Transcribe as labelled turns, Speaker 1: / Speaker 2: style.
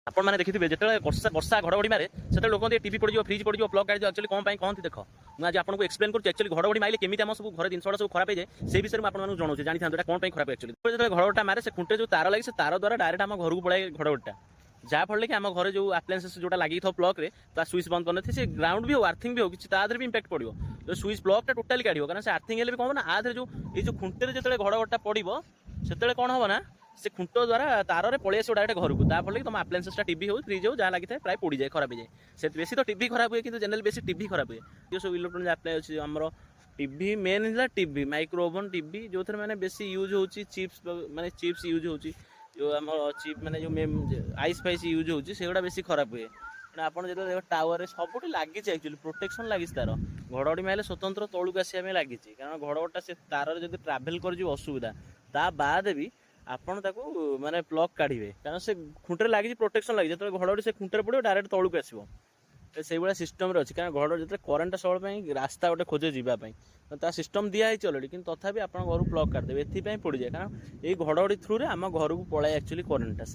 Speaker 1: ଆପଣ ମାନେ ଦେଖିଥିବେ ଯେତେବେଳେ ବର୍ଷା ଘଡ଼ଘଡ଼ି ମାରେ ସେତେବେଳେ ଲୋକ টিଭି ପଡ଼ିଯିବ ଫ୍ରିଜ୍ ପଡ଼ିଯିବ ପ୍ଲଗ୍ କାଢ଼ିଯିବ ଆକ୍ଚୁଆଲି କ'ଣ ପାଇଁ କହନ୍ତି ଦେଖ ମୁଁ ଆଜି ଆପଣଙ୍କୁ ଏକ୍ସପ୍ଲେନ୍ କରୁଛି ଆକ୍ଚୁଆଲି ଘଡ଼ଘଡ଼ି ମାଇଲେ କେମିତି ଆମ ସବୁ ଘରେ ଜିନିଷଟା ସବୁ ଖରାପ ହେଇଯାଏ ସେଇ ବିଷୟରେ ମୁଁ ଆପଣମାନଙ୍କୁ ଜଣାଉଛି ଜାଣିଥାନ୍ତୁ ଏଟା କ'ଣ ପାଇଁ ଖରାପ ଆକ୍ଚୁଆଲି ଯେତେବେଳେ ଘଡ଼ଘଡ଼ିଟା ମାରେ ସେ ଖୁଣ୍ଟରେ ଯେଉଁ ତାର ଲାଗି ସେ ତାର ଦ୍ୱାରା ଡାଇରେକ୍ଟ ଆମ ଘରକୁ ପଳାଏ ଘଡ଼ଘଡ଼ିଟା ଯାହାଫଳରେ କି ଆମ ଘରେ ଯେଉଁ ଆପ୍ଲାଏନ୍ସେସ୍ ଯେଉଁଟା ଲାଗିଥିବ ପ୍ଲଗ୍ରେ ତା ସୁଇଚ୍ ବନ୍ଦ କରିନଥିବେ ସେ ଗ୍ରାଉଣ୍ଡ ବି ହଉ ଆର୍ଥିଂ ବି ହଉ କିଛି ତା ଦେହରେ ବି ଇମ୍ପାକ୍ଟ ପଡ଼ିବ ଯେଉଁ ସୁଇଚ୍ ପ୍ଲଗ୍ଟା ଟୋଟାଲି କାଢ଼ିବ କାରଣ ସେ ଆର୍ଥିଂ ହେଲେ ବି କ'ଣ ହେବ ନା ଆ ଦେହରେ ଯେଉଁ ଏଇ ଯେଉଁ ଖୁଣ୍ଟରେ ଯେତେବେଳେ ଘଡ଼ଘଡ଼ିଟା ପଡ଼ିବ ସେତେବେଳେ କ'ଣ ହେବ ନା ସେ ଖୁଣ୍ଟ ଦ୍ୱାରା ତାରରେ ପଳେଇ ଆସିବ ଡାଇରେକ୍ଟ ଘରକୁ ତାଫଳରେ କି ତୁମ ଆପ୍ଲାଏନ୍ସେସ୍ଟା ଟିଭି ହଉ ଫ୍ରିଜ୍ ହଉ ଯାହା ଲାଗିଥାଏ ପ୍ରାୟ ପୋଡ଼ିଯାଏ ଖରାପ ହେଇଯାଏ ସେ ବେଶୀ ତ ଟିଭି ଖରାପ ହୁଏ କିନ୍ତୁ ଜେନେରାଲି ବେଶୀ ଟିଭି ଖରାପ ହୁଏ ଯେଉଁ ସବୁ ଇଲେକ୍ଟ୍ରୋନିକ୍ ଆପ୍ଲାଏ ଅଛି ଆମର ଟିଭି ମେନ୍ ହେଲା ଟିଭି ମାଇକ୍ରୋ ଓଭନ୍ ଟିଭି ଯେଉଁଥିରେ ମାନେ ବେଶୀ ୟୁଜ୍ ହେଉଛି ଚିପ୍ସ ମାନେ ଚିପ୍ସ ୟୁଜ୍ ହେଉଛି ଯେଉଁ ଆମର ଚିପ୍ ମାନେ ଯେଉଁ ଆଇସ୍ ଫାଇସ୍ ୟୁଜ୍ ହେଉଛି ସେଗୁଡ଼ା ବେଶୀ ଖରାପ ହୁଏ କାରଣ ଆପଣ ଯେତେବେଳେ ଟାୱାରରେ ସବୁଠି ଲାଗିଛି ଆକ୍ଚୁଆଲି ପ୍ରୋଟେକ୍ସନ୍ ଲାଗିଛି ତାର ଘଡ଼ଘଡ଼ି ମାଇଲେ ସ୍ୱତନ୍ତ୍ର ତଳକୁ ଆସିବା ପାଇଁ ଲାଗିଛି କାରଣ ଘଡ଼ଘଡ଼ିଟା ସେ ତାରରେ ଯଦି ଟ୍ରାଭେଲ୍ କରିଯିବ ଅସୁବିଧା ତା ବାଦ ବି ଆପଣ ତାକୁ ମାନେ ପ୍ଲଗ୍ କାଢ଼ିବେ କାରଣ ସେ ଖୁଣ୍ଟରେ ଲାଗିଛି ପ୍ରୋଟେକ୍ସନ୍ ଲାଗିଛି ଯେତେବେଳେ ଘଡ଼ଘଡ଼ି ସେ ଖୁଣ୍ଟରେ ପଡ଼ିବ ଡାଇରେକ୍ଟ ତଳକୁ ଆସିବ ସେଇଭଳିଆ ସିଷ୍ଟମ୍ରେ ଅଛି କାରଣ ଘଡ଼ଘଡ଼ି ଯେତେବେଳେ କରେଣ୍ଟଟା ସବୁବେଳେ ପାଇଁ ରାସ୍ତା ଗୋଟେ ଖୋଜେ ଯିବା ପାଇଁ ତା ସିଷ୍ଟମ୍ ଦିଆହେଇଛି ଅଲରେଡ଼ି କିନ୍ତୁ ତଥାପି ଆପଣ ଘରକୁ ପ୍ଲଗ୍ କାଢ଼ିଦେବେ ଏଥିପାଇଁ ପଡ଼ିଯାଏ କାରଣ ଏଇ ଘଡ଼ଘଡ଼ି ଥ୍ରୁରେ ଆମ ଘରକୁ ପଳାଏ ଆକ୍ଚୁଆଲି କରେଣ୍ଟଟା